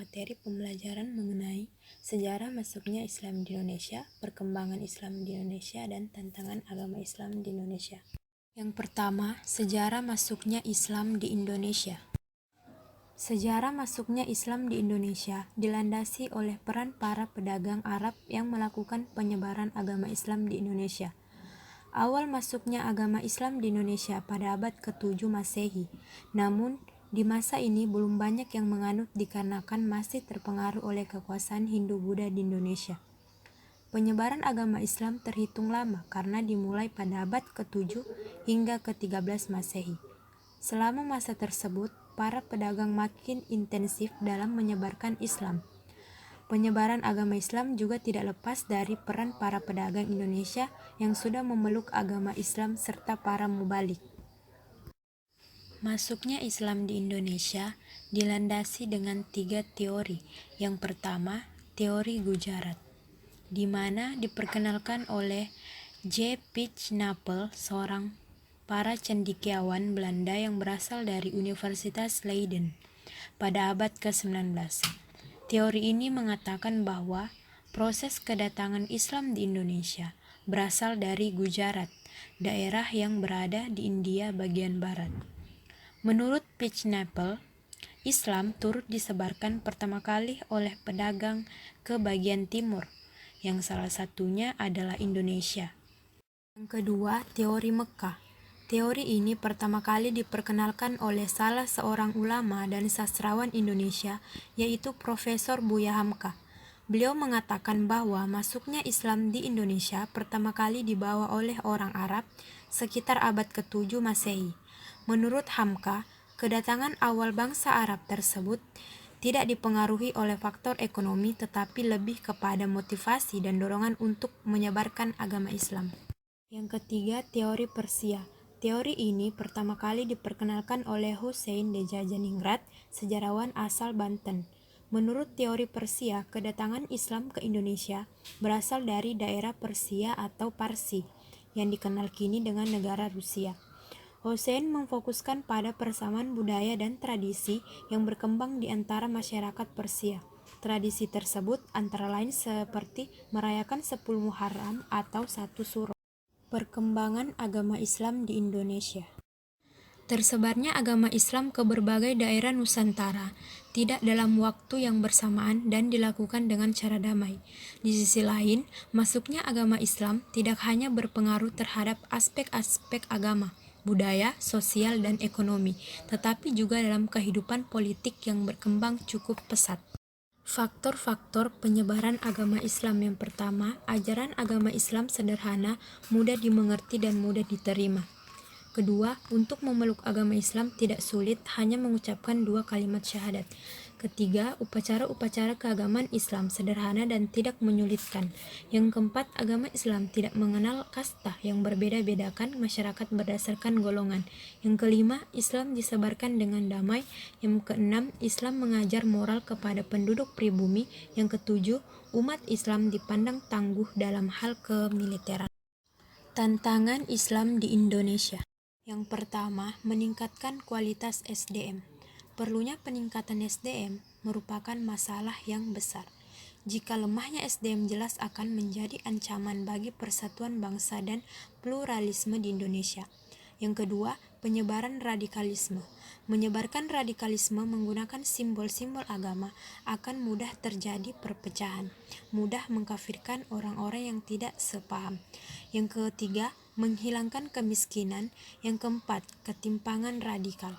materi pembelajaran mengenai sejarah masuknya Islam di Indonesia, perkembangan Islam di Indonesia, dan tantangan agama Islam di Indonesia. Yang pertama, sejarah masuknya Islam di Indonesia. Sejarah masuknya Islam di Indonesia dilandasi oleh peran para pedagang Arab yang melakukan penyebaran agama Islam di Indonesia. Awal masuknya agama Islam di Indonesia pada abad ke-7 Masehi. Namun, di masa ini belum banyak yang menganut dikarenakan masih terpengaruh oleh kekuasaan Hindu-Buddha di Indonesia. Penyebaran agama Islam terhitung lama karena dimulai pada abad ke-7 hingga ke-13 Masehi. Selama masa tersebut, para pedagang makin intensif dalam menyebarkan Islam. Penyebaran agama Islam juga tidak lepas dari peran para pedagang Indonesia yang sudah memeluk agama Islam serta para mubalik. Masuknya Islam di Indonesia dilandasi dengan 3 teori. Yang pertama, teori Gujarat, di mana diperkenalkan oleh J. Pitjnapel, seorang para cendekiawan Belanda yang berasal dari Universitas Leiden pada abad ke-19. Teori ini mengatakan bahwa proses kedatangan Islam di Indonesia berasal dari Gujarat, daerah yang berada di India bagian barat. Menurut Pitjnapel, Islam turut disebarkan pertama kali oleh pedagang ke bagian timur, yang salah satunya adalah Indonesia. Yang kedua, teori Mekah. Teori ini pertama kali diperkenalkan oleh salah seorang ulama dan sastrawan Indonesia, yaitu Profesor Buya Hamka. Beliau mengatakan bahwa masuknya Islam di Indonesia pertama kali dibawa oleh orang Arab sekitar abad ke-7 Masehi. Menurut Hamka, kedatangan awal bangsa Arab tersebut tidak dipengaruhi oleh faktor ekonomi tetapi lebih kepada motivasi dan dorongan untuk menyebarkan agama Islam. Yang ketiga, teori Persia. Teori ini pertama kali diperkenalkan oleh Husein de Jajaningrat, sejarawan asal Banten. Menurut teori Persia, kedatangan Islam ke Indonesia berasal dari daerah Persia atau Parsi, yang dikenal kini dengan negara Rusia. Husein memfokuskan pada persamaan budaya dan tradisi yang berkembang di antara masyarakat Persia. Tradisi tersebut antara lain seperti merayakan 10 Muharram atau 1 Suro. Perkembangan agama Islam di Indonesia. Tersebarnya agama Islam ke berbagai daerah Nusantara tidak dalam waktu yang bersamaan dan dilakukan dengan cara damai. Di sisi lain, masuknya agama Islam tidak hanya berpengaruh terhadap aspek-aspek agama, budaya, sosial, dan ekonomi, tetapi juga dalam kehidupan politik yang berkembang cukup pesat. Faktor-faktor penyebaran agama Islam. Yang pertama, ajaran agama Islam sederhana, mudah dimengerti dan mudah diterima. Kedua, untuk memeluk agama Islam tidak sulit, hanya mengucapkan 2 kalimat syahadat. Ketiga, upacara-upacara keagamaan Islam sederhana dan tidak menyulitkan. Yang keempat, agama Islam tidak mengenal kasta yang berbeda-bedakan masyarakat berdasarkan golongan. Yang kelima, Islam disebarkan dengan damai. Yang keenam, Islam mengajar moral kepada penduduk pribumi. Yang ketujuh, umat Islam dipandang tangguh dalam hal kemiliteran. Tantangan Islam di Indonesia. Yang pertama, meningkatkan kualitas SDM. Perlunya peningkatan SDM merupakan masalah yang besar. Jika lemahnya SDM jelas akan menjadi ancaman bagi persatuan bangsa dan pluralisme di Indonesia. Yang kedua, penyebaran radikalisme. Menyebarkan radikalisme menggunakan simbol-simbol agama akan mudah terjadi perpecahan, mudah mengkafirkan orang-orang yang tidak sepaham. Yang ketiga, menghilangkan kemiskinan. Yang keempat, ketimpangan radikal.